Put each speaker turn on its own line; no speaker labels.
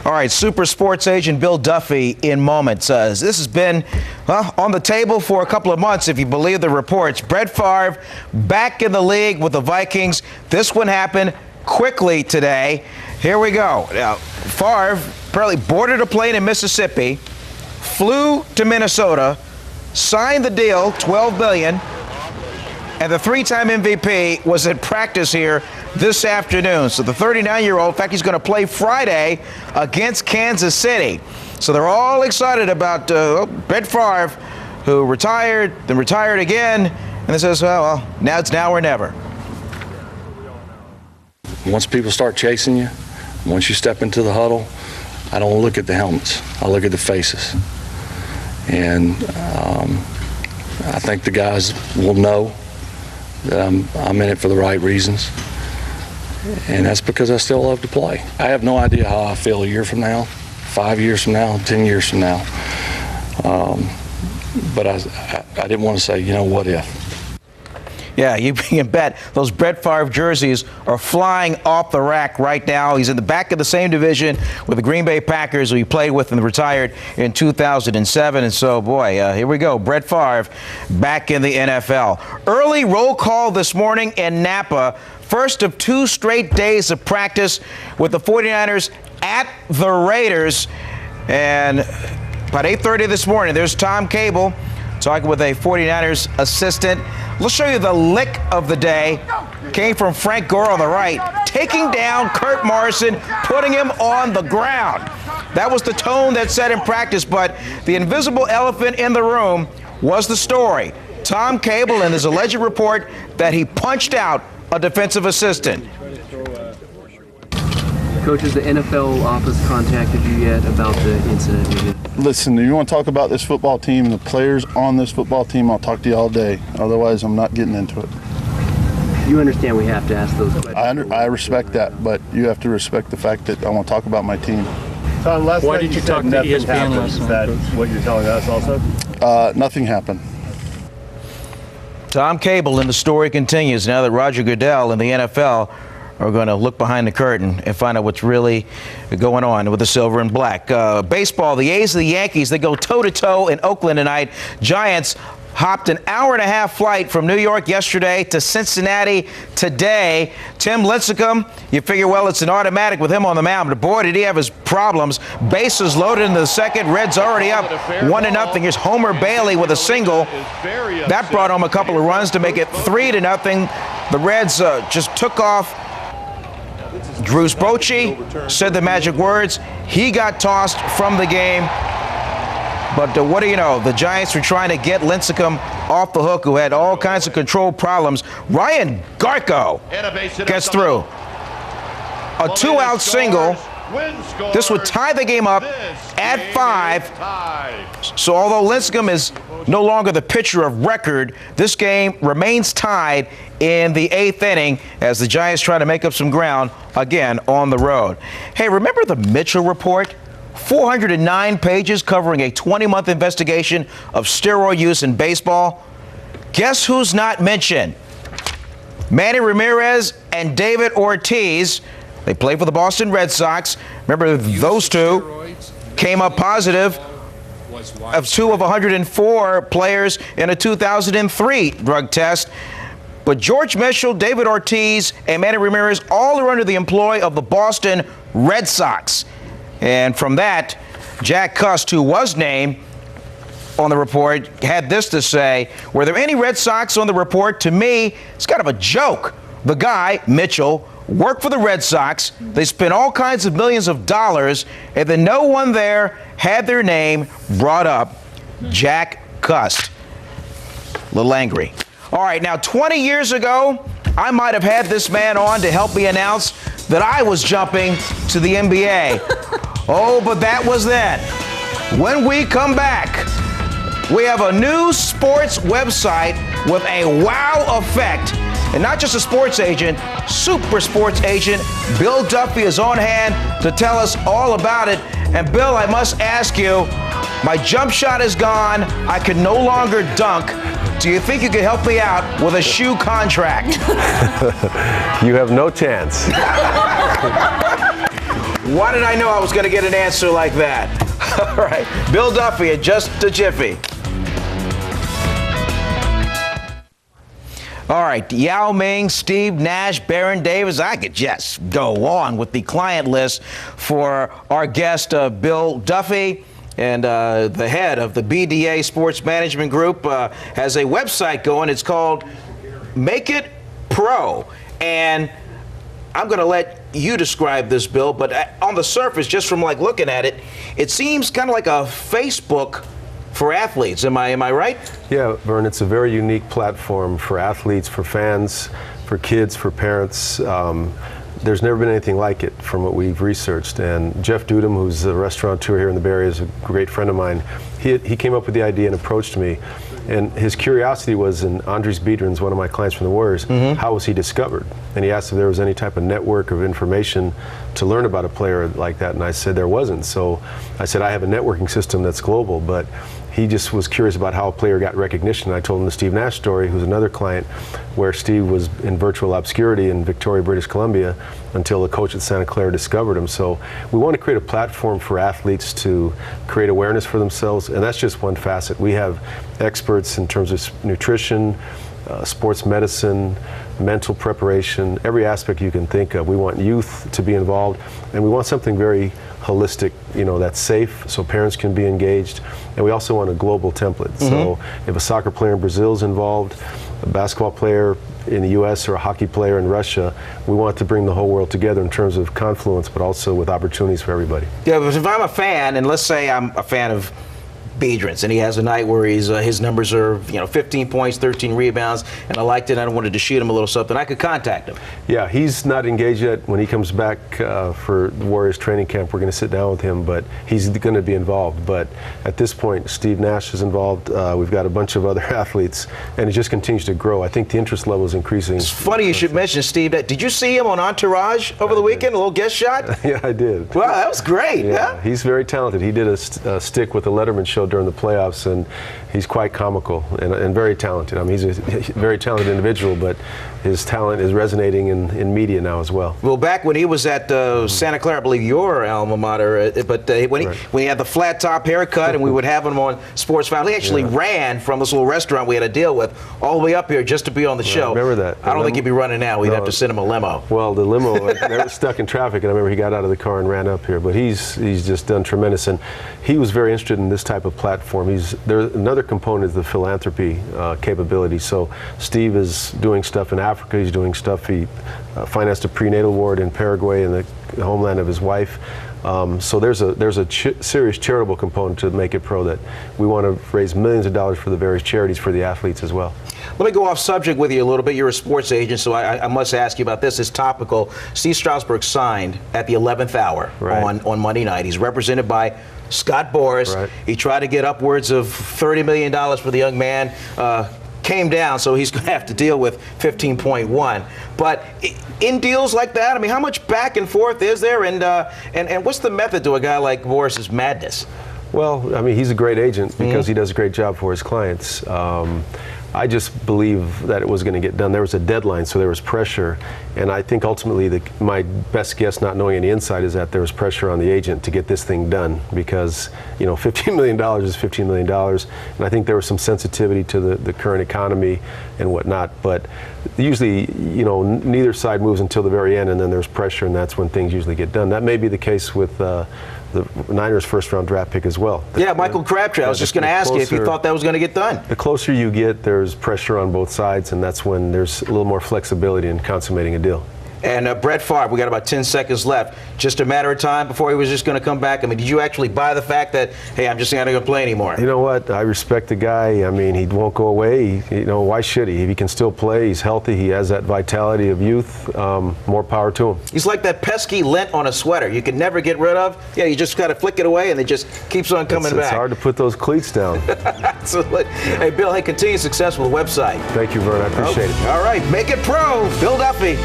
All right, super sports agent Bill Duffy in moments. This has been on the table for a couple of months, if you believe the reports. Brett Favre back in the league with the Vikings. This one happened quickly today. Here we go. Now, Favre apparently boarded a plane in Mississippi, flew to Minnesota, signed the deal, $12 billion, and the three-time MVP was at practice here this afternoon. So the 39-year-old, in fact, he's going to play Friday against Kansas City. So they're all excited about Brett Favre, who retired, then retired again, and they says, well, now it's now or never.
Once people start chasing you, once you step into the huddle, I don't look at the helmets. I look at the faces. And I think the guys will know that I'm in it for the right reasons. And that's because I still love to play. I have no idea how I feel a year from now, 5 years from now, 10 years from now. But I didn't want to say, what if?
Yeah, you can bet those Brett Favre jerseys are flying off the rack right now. He's in the back of the same division with the Green Bay Packers, who he played with and retired in 2007. And so, boy, here we go. Brett Favre back in the NFL. Early roll call this morning in Napa. First of 2 straight days of practice with the 49ers at the Raiders. And about 8:30 this morning, there's Tom Cable talking with a 49ers assistant. Let's show you the lick of the day. Came from Frank Gore on the right, taking down Kurt Morrison, putting him on the ground. That was the tone that set in practice, but the invisible elephant in the room was the story. Tom Cable and his alleged report that he punched out a defensive assistant.
Coach, has the NFL office contacted you yet about the incident?
Listen, if you want to talk about this football team and the players on this football team, I'll talk to you all day. Otherwise, I'm not getting into it.
You understand we have to ask those questions.
I respect that, but you have to respect the fact that I want to talk about my team.
Tom, why did you talk to ESPN last night? Is that what you're telling us also?
Nothing happened.
Tom Cable, and the story continues now that Roger Goodell and the NFL are going to look behind the curtain and find out what's really going on with the silver and black. Baseball, the A's and the Yankees, they go toe-to-toe in Oakland tonight. Giants hopped an hour-and-a-half flight from New York yesterday to Cincinnati today. Tim Lincecum, you figure, well, it's an automatic with him on the mound, but boy, did he have his problems. Bases loaded into the second. Reds already up 1-0. Here's Homer Bailey with a single. That brought home a couple of runs to make it 3-0. The Reds just took off. Drew Bochy said the magic words. He got tossed from the game. But what do you know? The Giants were trying to get Lincecum off the hook, who had all kinds of control problems. Ryan Garko gets through. A 2-out single. This would tie the game up at 5. So although Lincecum is no longer the pitcher of record, this game remains tied in the 8th inning as the Giants try to make up some ground again on the road. Hey, remember the Mitchell Report? 409 pages covering a 20-month investigation of steroid use in baseball. Guess who's not mentioned? Manny Ramirez and David Ortiz. They play for the Boston Red Sox. Remember, those two came up positive of 2 of 104 players in a 2003 drug test. But George Mitchell, David Ortiz, and Manny Ramirez all are under the employ of the Boston Red Sox. And from that, Jack Cust, who was named on the report, had this to say: were there any Red Sox on the report? To me, it's kind of a joke. The guy, Mitchell, worked for the Red Sox. They spent all kinds of millions of dollars, and then no one there had their name brought up. Jack Cust. A little angry. All right, now 20 years ago, I might have had this man on to help me announce that I was jumping to the NBA. Oh, but that was then. When we come back, we have a new sports website with a wow effect. And not just a sports agent, super sports agent Bill Duffy is on hand to tell us all about it. And Bill, I must ask you, my jump shot is gone. I can no longer dunk. Do you think you could help me out with a shoe contract?
You have no chance.
Why did I know I was going to get an answer like that? All right, Bill Duffy in just a jiffy. All right, Yao Ming, Steve Nash, Baron Davis. I could just go on with the client list for our guest, Bill Duffy. And the head of the BDA Sports Management Group has a website going. It's called Make It Pro. And I'm going to let you describe this, Bill, but on the surface, just from like looking at it, it seems kind of like a Facebook for athletes. Am I right?
Yeah, Vern, it's a very unique platform for athletes, for fans, for kids, for parents. There's never been anything like it from what we've researched. And Jeff Dudum, who's a restaurateur here in the Bay Area, is a great friend of mine. He came up with the idea and approached me. And his curiosity was, in Andres Biedrins, one of my clients from the Warriors, how was he discovered? And he asked if there was any type of network of information to learn about a player like that. And I said there wasn't. So I said, I have a networking system that's global, but he just was curious about how a player got recognition. I told him the Steve Nash story, who's another client, where Steve was in virtual obscurity in Victoria, British Columbia, until the coach at Santa Clara discovered him. So we want to create a platform for athletes to create awareness for themselves, and that's just one facet. We have experts in terms of nutrition, sports medicine, mental preparation, every aspect you can think of. We want youth to be involved, and we want something very holistic, that's safe so parents can be engaged. And we also want a global template. So if a soccer player in Brazil is involved, a basketball player in the US or a hockey player in Russia, we want to bring the whole world together in terms of confluence, but also with opportunities for everybody.
Yeah, but if I'm a fan, and let's say I'm a fan of Biedrins, and he has a night where his numbers are 15 points, 13 rebounds, and I liked it, and I wanted to shoot him a little something, I could contact him.
Yeah, he's not engaged yet. When he comes back for the Warriors training camp, we're going to sit down with him, but he's going to be involved. But at this point, Steve Nash is involved. We've got a bunch of other athletes, and it just continues to grow. I think the interest level is increasing.
It's funny you should mention Steve. Did you see him on Entourage over the weekend? A little guest shot?
Yeah, I did.
Wow, that was great.
Yeah, he's very talented. He did a stick with the Letterman show during the playoffs, and he's quite comical and very talented. I mean, he's a very talented individual, but his talent is resonating in media now as well.
Well, back when he was at Santa Clara, I believe your alma mater, but when he had the flat top haircut and we would have him on Sports File, he actually ran from this little restaurant we had to deal with all the way up here just to be on the show.
I remember that.
I don't think he'd be running now. We'd have to send him a limo.
Well, the limo, they were stuck in traffic, and I remember he got out of the car and ran up here. But he's just done tremendous, and he was very interested in this type of platform. Another component is the philanthropy capability. So Steve is doing stuff in Africa. He's doing stuff. He financed a prenatal ward in Paraguay, in the homeland of his wife. So there's a serious charitable component to Make It Pro that we want to raise millions of dollars for the various charities for the athletes as well.
Let me go off subject with you a little bit. You're a sports agent, so I must ask you about this. It's topical. Steve Strasburg signed at the 11th hour on Monday night. He's represented by Scott Boras.
Right.
He tried to get upwards of $30 million for the young man. Came down, so he's going to have to deal with 15.1. But in deals like that, I mean, how much back and forth is there, and what's the method to a guy like Boris's madness?
Well, I mean, he's a great agent because he does a great job for his clients. I just believe that it was going to get done. There was a deadline, so there was pressure. And I think ultimately my best guess, not knowing any inside, is that there was pressure on the agent to get this thing done because, $15 million is $15 million. And I think there was some sensitivity to the current economy and whatnot. But usually, neither side moves until the very end, and then there's pressure, and that's when things usually get done. That may be the case with the Niners' first-round draft pick as well.
Yeah, Michael Crabtree. I was just going to ask you if you thought that was going to get done.
The closer you get, there's pressure on both sides, and that's when there's a little more flexibility in consummating a deal.
And Brett Favre, we got about 10 seconds left. Just a matter of time before he was just going to come back. I mean, did you actually buy the fact that, hey, I'm just not going to play anymore?
You know what? I respect the guy. I mean, he won't go away. Why should he? If he can still play, he's healthy, he has that vitality of youth, more power to him.
He's like that pesky lint on a sweater you can never get rid of. Yeah, you just got to flick it away, and it just keeps on coming back.
It's hard to put those cleats down.
Absolutely. Hey, Bill, continued success with the website.
Thank you, Vern. I appreciate it.
All right, Make It Pro. Bill Duffy.